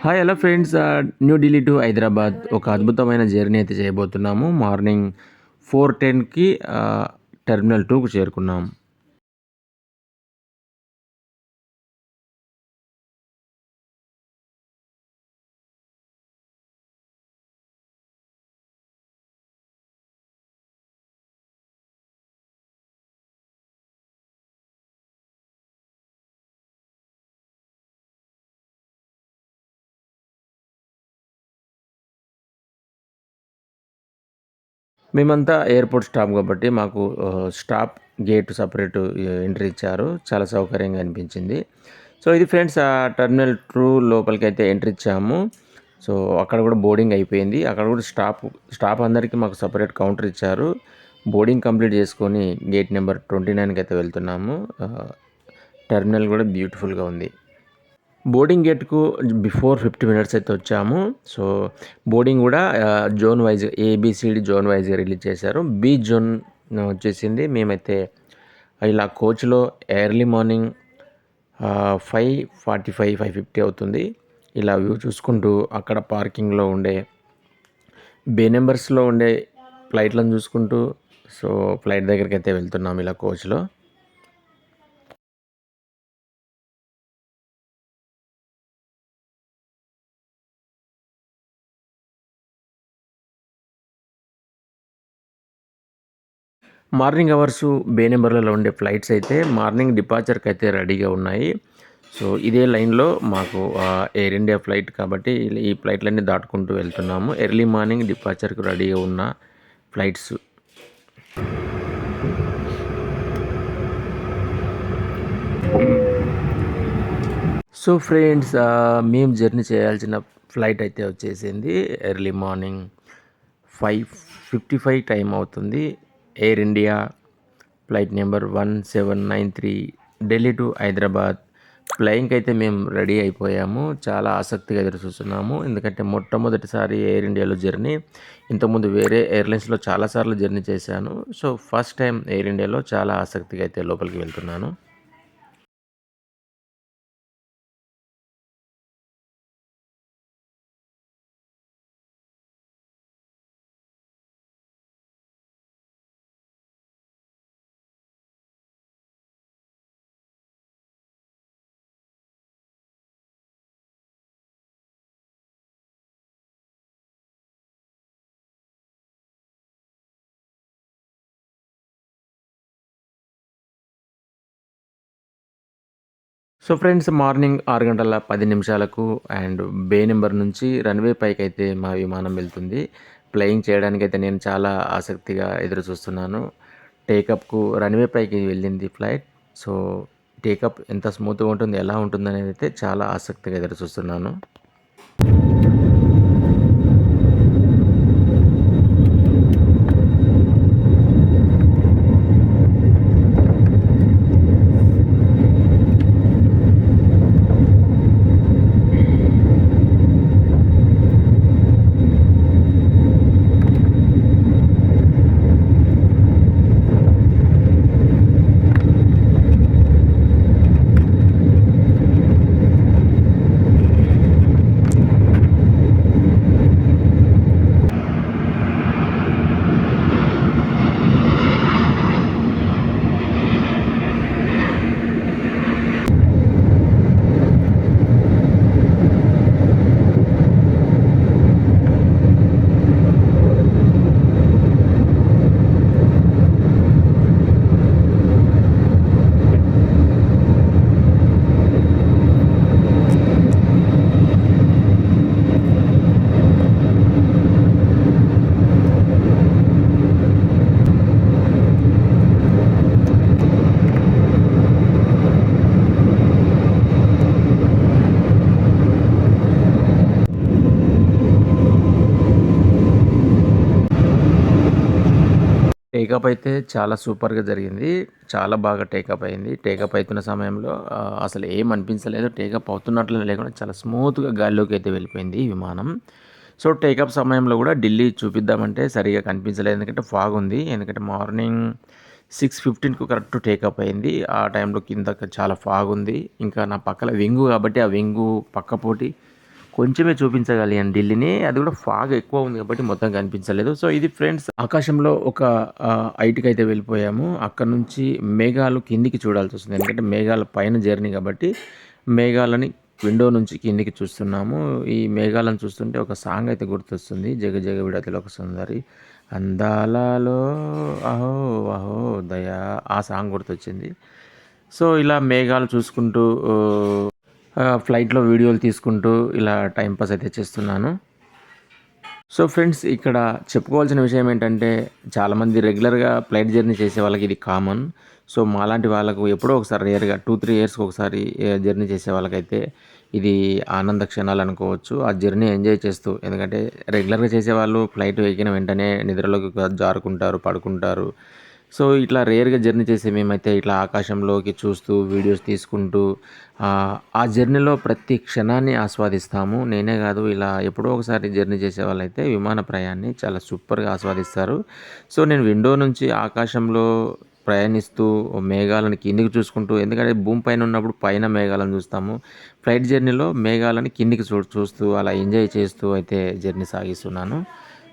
Hi hello friends, New Delhi to Hyderabad ఒక అద్భుతమైన journey అయితే చేయబోతున్నాము. మార్నింగ్ 4:10కి టెర్మినల్ 2కు చేరుకున్నాం. మేమంతా ఎయిర్‌పోర్ట్ స్టాప్ కాబట్టి మాకు స్టాప్ గేట్ సెపరేట్ ఎంట్రీ ఇచ్చారు. చాలా సౌకర్యంగా అనిపించింది. సో, ఇది ఫ్రెండ్స్ టెర్మినల్ 2 లోపలికైతే ఎంట్రీ ఇచ్చాము. సో, అక్కడ కూడా బోర్డింగ్ అయిపోయింది. అక్కడ కూడా స్టాప్ అందరికీ మాకు సెపరేట్ కౌంటర్ ఇచ్చారు. బోర్డింగ్ కంప్లీట్ చేసుకొని గేట్ నెంబర్ 29కి అయితే వెళ్తున్నాము. టెర్మినల్ కూడా బ్యూటిఫుల్‌గా ఉంది. బోర్డింగ్ గేట్‌కు బిఫోర్ 50 మినిట్స్ అయితే వచ్చాము. సో, బోర్డింగ్ కూడా జోన్ వైజ్ ఏబీసీడీ జోన్ వైజ్‌గా రిలీజ్ చేశారు. బి జోన్ వచ్చేసింది. మేమైతే ఇలా కోచ్‌లో ఎర్లీ మార్నింగ్ 5:45, 5:50 అవుతుంది. ఇలా వ్యూ చూసుకుంటూ అక్కడ పార్కింగ్‌లో ఉండే బే నెంబర్స్‌లో ఉండే ఫ్లైట్‌లను చూసుకుంటూ సో, ఫ్లైట్ దగ్గరికైతే వెళ్తున్నాం ఇలా కోచ్‌లో. మార్నింగ్ అవర్సు బే నెంబర్‌లలో ఉండే ఫ్లైట్స్ అయితే మార్నింగ్ డిపార్చర్‌కి అయితే రెడీగా ఉన్నాయి. సో, ఇదే లైన్‌లో మాకు ఎయిర్ ఇండియా ఫ్లైట్ కాబట్టి ఈ ఫ్లైట్‌లన్నీ దాటుకుంటూ వెళ్తున్నాము. ఎర్లీ మార్నింగ్ డిపార్చర్‌కు రెడీగా ఉన్న ఫ్లైట్స్. సో, ఫ్రెండ్స్, మేము జర్నీ చేయాల్సిన ఫ్లైట్ అయితే వచ్చేసింది. ఎర్లీ మార్నింగ్ 5:55 టైం అవుతుంది. Air India flight number 1793 Delhi to Hyderabad ఫ్లయింగ్కి అయితే మేము రెడీ అయిపోయాము. చాలా ఆసక్తిగా ఎదురు చూస్తున్నాము. ఎందుకంటే మొట్టమొదటిసారి ఎయిర్ ఇండియాలో జర్నీ. ఇంతకుముందు వేరే ఎయిర్లైన్స్లో చాలాసార్లు జర్నీ చేశాను. సో, ఫస్ట్ టైం ఎయిర్ ఇండియాలో చాలా ఆసక్తిగా అయితే లోపలికి వెళ్తున్నాను. So, friends, morning 6:10 and bay number నుంచి రన్‌వే పైకైతే మా విమానం వెళ్తుంది. ఫ్లయింగ్ చేయడానికైతే నేను చాలా ఆసక్తిగా ఎదురు చూస్తున్నాను. టేకప్‌కు రన్‌వే పైకి వెళ్ళింది ఫ్లైట్. సో, టేకప్ ఎంత స్మూత్‌గా ఉంటుంది, ఎలా ఉంటుందనేదైతే చాలా ఆసక్తిగా ఎదురు చూస్తున్నాను. టేకప్ అయితే చాలా సూపర్‌గా జరిగింది. చాలా బాగా టేకప్ అయింది. టేకప్ అయితున్న సమయంలో అసలు ఏం అనిపించలేదు. టేకప్ అవుతున్నట్లనే లేకుండా చాలా స్మూత్‌గా గాల్లోకి అయితే వెళ్ళిపోయింది ఈ విమానం. సో, టేకప్ సమయంలో కూడా ఢిల్లీ చూపిద్దామంటే సరిగ్గా కనిపించలేదు. ఎందుకంటే ఫాగ్ ఉంది. ఎందుకంటే మార్నింగ్ 6:15కు కరెక్ట్ టేకప్ అయింది. ఆ టైంలో కింద చాలా ఫాగ్ ఉంది. ఇంకా నా పక్కల వింగు కాబట్టి ఆ వింగు పక్కపోటి కొంచెమే చూపించగలిగాను ఢిల్లీని. అది కూడా ఫాగ్ ఎక్కువ ఉంది కాబట్టి మొత్తం కనిపించలేదు. సో ఇది ఫ్రెండ్స్ ఆకాశంలో ఒక హైట్‌కైతే వెళ్ళిపోయాము. అక్కడి నుంచి మేఘాలు కిందికి చూడాల్సొస్తుంది. ఎందుకంటే మేఘాల పైన జర్నీ కాబట్టి మేఘాలని విండో నుంచి కిందికి చూస్తున్నాము. ఈ మేఘాలను చూస్తుంటే ఒక సాంగ్ అయితే గుర్తొస్తుంది. 'జగ జగ విడతలొక సుందరి అందాలలో అహో అహో దయా' ఆ సాంగ్ గుర్తొచ్చింది. సో ఇలా మేఘాలు చూసుకుంటూ ఫ్లైట్‌లో వీడియోలు తీసుకుంటూ ఇలా టైం పాస్ అయితే చేస్తున్నాను. సో ఫ్రెండ్స్ ఇక్కడ చెప్పుకోవాల్సిన విషయం ఏంటంటే చాలామంది రెగ్యులర్‌గా ఫ్లైట్ జర్నీ చేసే వాళ్ళకి ఇది కామన్. సో మాలాంటి వాళ్ళకు ఎప్పుడో ఒకసారి రేర్‌గా 2, 3 ఇయర్స్‌కి ఒకసారి జర్నీ చేసే వాళ్ళకైతే ఇది ఆనంద క్షణాలు అనుకోవచ్చు. ఆ జర్నీ ఎంజాయ్ చేస్తూ ఎందుకంటే రెగ్యులర్‌గా చేసేవాళ్ళు ఫ్లైట్ ఎక్కిన వెంటనే నిద్రలోకి జారుకుంటారు, పడుకుంటారు. సో ఇట్లా రేర్‌గా జర్నీ చేసే మేమైతే ఇట్లా ఆకాశంలోకి చూస్తూ వీడియోస్ తీసుకుంటూ ఆ జర్నీలో ప్రతి క్షణాన్ని ఆస్వాదిస్తాము. నేనే కాదు ఇలా ఎప్పుడో ఒకసారి జర్నీ చేసేవాళ్ళైతే విమాన ప్రయాణాన్ని చాలా సూపర్‌గా ఆస్వాదిస్తారు. సో నేను విండో నుంచి ఆకాశంలో ప్రయాణిస్తూ మేఘాలను కిందికి చూసుకుంటూ ఎందుకంటే భూమి పైన ఉన్నప్పుడు పైన మేఘాలను చూస్తాము. ఫ్లైట్ జర్నీలో మేఘాలను కిందికి చూస్తూ అలా ఎంజాయ్ చేస్తూ అయితే జర్నీ సాగిస్తున్నాను.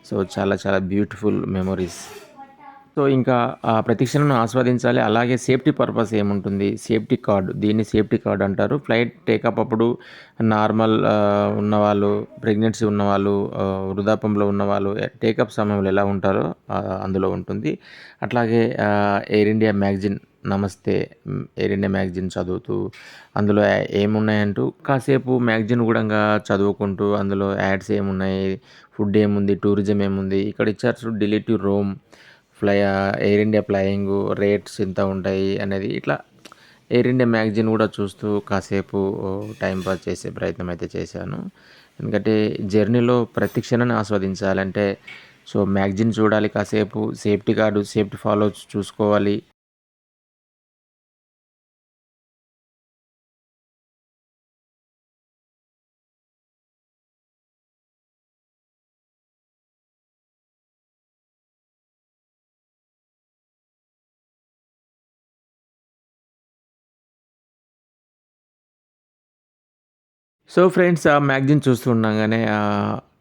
సో చాలా చాలా బ్యూటిఫుల్ మెమోరీస్. సో ఇంకా ఆ ప్రతి క్షణం ఆస్వాదించాలి. అలాగే సేఫ్టీ పర్పస్ ఏముంటుంది, సేఫ్టీ కార్డ్ దీన్ని సేఫ్టీ కార్డ్ అంటారు. ఫ్లైట్ టేకప్ అప్పుడు నార్మల్ ఉన్నవాళ్ళు, ప్రెగ్నెన్సీ ఉన్నవాళ్ళు, వృద్ధాప్యంలో ఉన్నవాళ్ళు టేకప్ సమయంలో ఎలా ఉంటారో అందులో ఉంటుంది. అట్లాగే ఎయిర్ ఇండియా మ్యాగజైన్ నమస్తే ఎయిర్ ఇండియా మ్యాగజైన్ చదువుతూ అందులో ఏమున్నాయంటూ కాసేపు మ్యాగజైన్ గూడంగా చదువుకుంటూ అందులో యాడ్స్ ఏమున్నాయి, ఫుడ్ ఏముంది, టూరిజం ఏముంది, ఇక్కడ ఇచ్చారు Delhi to Rome Air India flying rates ఎంత ఉంటాయి అనేది ఇట్లా ఎయిర్ ఇండియా మ్యాగజైన్ కూడా చూస్తూ కాసేపు టైం పాస్ చేసే ప్రయత్నం అయితే చేశాను. ఎందుకంటే జర్నీలో ప్రతి క్షణాన్ని ఆస్వాదించాలంటే సో మ్యాగజైన్ చూడాలి కాసేపు, సేఫ్టీ కార్డు సేఫ్టీ ఫాలో చూసుకోవాలి. సో ఫ్రెండ్స్ ఆ మ్యాగజైన్ చూస్తూ ఉండంగానే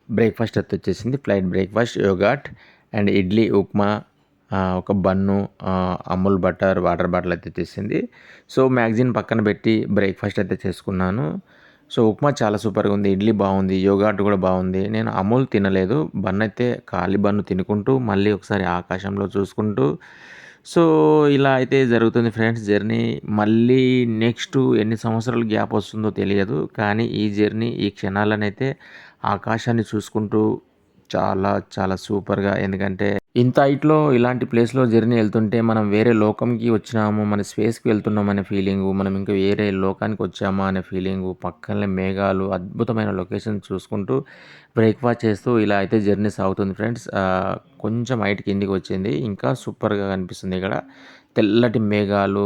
బ్రేక్‌ఫాస్ట్ అయితే వచ్చేసింది. Flight breakfast yogurt and idli, upma, ఒక bun, Amul butter, water bottle అయితే తెచ్చేసింది. సో మ్యాగజైన్ పక్కన పెట్టి బ్రేక్‌ఫాస్ట్ అయితే చేసుకున్నాను. సో ఉప్మా చాలా సూపర్‌గా ఉంది. ఇడ్లీ బాగుంది. యోగర్ట్ కూడా బాగుంది. నేను అమూల్ తినలేదు. బన్ అయితే ఖాళీ బన్ను తినుకుంటూ మళ్ళీ ఒకసారి ఆకాశంలో చూసుకుంటూ సో ఇలా అయితే జరుగుతుంది ఫ్రెండ్స్ జర్నీ. మళ్ళీ నెక్స్ట్ ఎన్ని సంవత్సరాలు గ్యాప్ వస్తుందో తెలియదు. కానీ ఈ జర్నీ, ఈ క్షణాలనైతే ఆకాశాన్ని చూసుకుంటూ చాలా చాలా సూపర్‌గా ఎందుకంటే ఇంత హైట్‌లో ఇలాంటి ప్లేస్‌లో జర్నీ ఎళ్తుంటే మనం వేరే లోకంకి వచ్చినాము, మన స్పేస్‌కి వెళ్తున్నాం అనే ఫీలింగు, మనం ఇంకా వేరే లోకానికి వచ్చామా అనే ఫీలింగు, పక్కనే మేఘాలు, అద్భుతమైన లొకేషన్ చూసుకుంటూ బ్రేక్‌ఫాస్ట్ చేస్తూ ఇలా అయితే జర్నీ సాగుతుంది ఫ్రెండ్స్. కొంచెం హైట్ కిందికి వచ్చింది. ఇంకా సూపర్‌గా కనిపిస్తుంది ఇక్కడ. తెల్లటి మేఘాలు,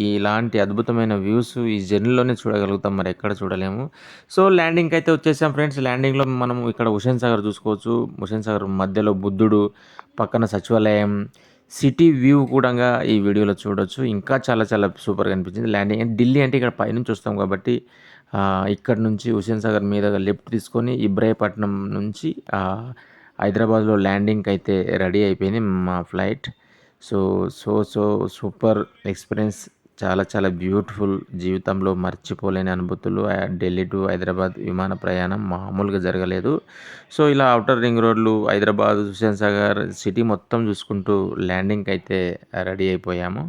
ఇలాంటి అద్భుతమైన వ్యూస్ ఈ జర్నీలోనే చూడగలుగుతాం. మరెక్కడ చూడలేము. సో ల్యాండింగ్‌కి అయితే వచ్చేసాం ఫ్రెండ్స్. ల్యాండింగ్‌లో మనం ఇక్కడ హుస్సేన్ సాగర్ చూసుకోవచ్చు. హుస్సేన్ సాగర్ మధ్యలో బుద్ధుడు, పక్కన సచివాలయం, సిటీ వ్యూ కూడంగా ఈ వీడియోలో చూడొచ్చు. ఇంకా చాలా చాలా సూపర్‌గా అనిపించింది. ల్యాండింగ్ ఢిల్లీ అంటే ఇక్కడ పైనుంచి వస్తాం కాబట్టి ఇక్కడ నుంచి హుస్సేన్ సాగర్ మీదుగా లెఫ్ట్ తీసుకొని ఇబ్రాహీపట్నం నుంచి హైదరాబాద్‌లో ల్యాండింగ్‌కి అయితే రెడీ అయిపోయింది మా flight. So, so super experience. చాలా చాలా బ్యూటిఫుల్. జీవితంలో మర్చిపోలేని అనుభూతులు. ఢిల్లీ టు హైదరాబాద్ విమాన ప్రయాణం మామూలుగా జరగలేదు. సో ఇలా ఔటర్ రింగ్ రోడ్లు, హైదరాబాద్, హుస్సేన్ సాగర్ సిటీ మొత్తం చూసుకుంటూ ల్యాండింగ్‌కి అయితే రెడీ అయిపోయాము.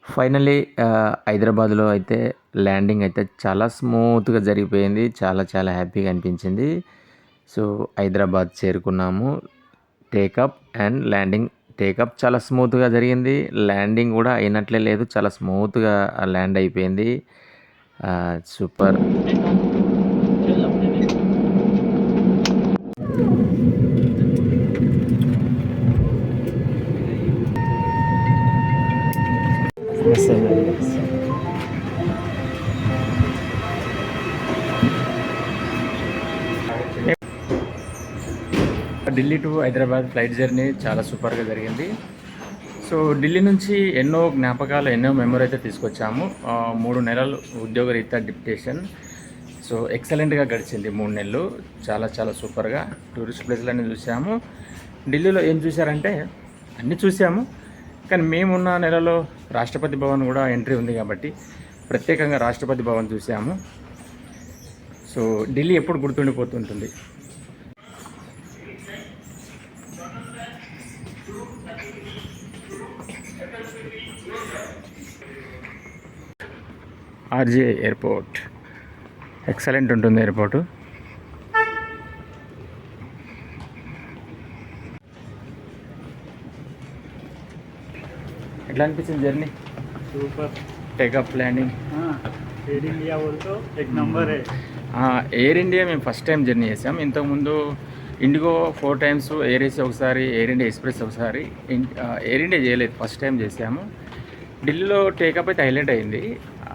ఫైనల్లీ హైదరాబాద్‌లో అయితే ల్యాండింగ్ అయితే చాలా స్మూత్‌గా జరిగిపోయింది. చాలా చాలా హ్యాపీగా అనిపించింది. సో హైదరాబాద్ చేరుకున్నాము. టేకప్ అండ్ ల్యాండింగ్ టేకప్ చాలా స్మూత్గా జరిగింది. ల్యాండింగ్ కూడా అయినట్లే లేదు, చాలా స్మూత్గా ల్యాండ్ అయిపోయింది. Super. Delhi to Hyderabad flight journey చాలా సూపర్గా జరిగింది. సో ఢిల్లీ నుంచి ఎన్నో జ్ఞాపకాలు, ఎన్నో మెమరీ అయితే తీసుకొచ్చాము. 3 నెలలు ఉద్యోగరీత్యా డిప్యుటేషన్. సో ఎక్సలెంట్గా గడిచింది 3 నెలలు. చాలా చాలా సూపర్గా టూరిస్ట్ ప్లేస్లన్నీ చూసాము. ఢిల్లీలో ఏం చూసారంటే అన్నీ చూసాము, కానీ మేమున్న నెలలో రాష్ట్రపతి భవన్ కూడా ఎంట్రీ ఉంది కాబట్టి ప్రత్యేకంగా రాష్ట్రపతి భవన్ చూసాము. సో ఢిల్లీ ఎప్పుడు గుర్తుండిపోతుంటుంది. ఆర్జే ఎయిర్పోర్ట్ ఎక్సలెంట్ ఉంటుంది ఎయిర్పోర్టు. ఎట్లా అనిపించింది journey? Super. Take up landing. Air India बोलतो एक नंबर है. ఎయిర్ ఇండియా మేము ఫస్ట్ టైం జర్నీ చేసాం. ఇంతకుముందు ఇండిగో 4 టైమ్స్, ఎయిర్ ఏసీ ఒకసారి, ఎయిర్ ఇండియా ఎక్స్ప్రెస్ ఒకసారి. ఎయిర్ ఇండియా చేయలేదు, ఫస్ట్ టైం చేసాము. ఢిల్లీలో టేకప్ అయితే హైలైట్ అయింది.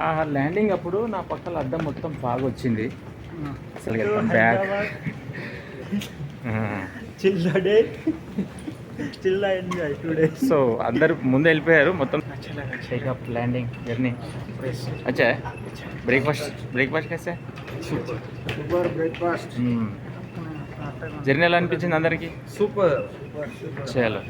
ఆ ల్యాండింగ్ అప్పుడు నా పక్కల అద్దం మొత్తం బాగా వచ్చింది అసలు. బ్యాక్ సో అందరు ముందు వెళ్ళిపోయారు మొత్తం. టేకప్ ల్యాండింగ్ జర్నీ అచ్చా. బ్రేక్ఫాస్ట్ कैसे? Super breakfast. జర్నీ ఎలా అనిపించింది అందరికి? సూపర్. చలో.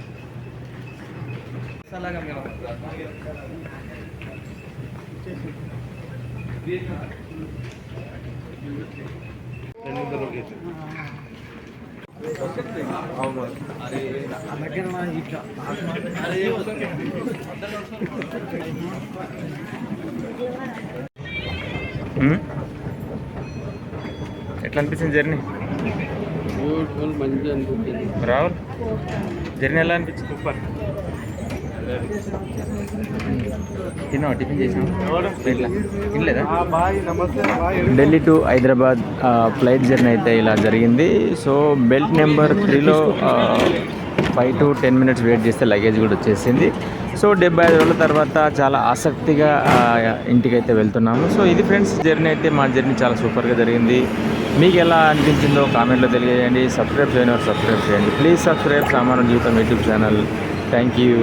ఎట్లా అనిపించింది జర్నీ? రాహుల్ జర్నీ ఎలా అనిపించింది? సూపర్. తిన్నావా? టిఫిన్ చేసినా లేదా? Delhi to Hyderabad flight journey అయితే ఇలా జరిగింది. సో బెల్ట్ నెంబర్ 3లో 5 to 10 minutes వెయిట్ చేస్తే లగేజ్ కూడా వచ్చేసింది. సో 75 రోజుల తర్వాత చాలా ఆసక్తిగా ఇంటికైతే వెళ్తున్నాము. సో ఇది ఫ్రెండ్స్ జర్నీ అయితే. మా జర్నీ చాలా సూపర్గా జరిగింది. మీకు ఎలా అనిపించిందో కామెంట్లో తెలియజేయండి. సబ్స్క్రైబ్ చేయండి. ప్లీజ్ సబ్స్క్రైబ్ సామాన్య జీవితం యూట్యూబ్ ఛానల్. Thank you.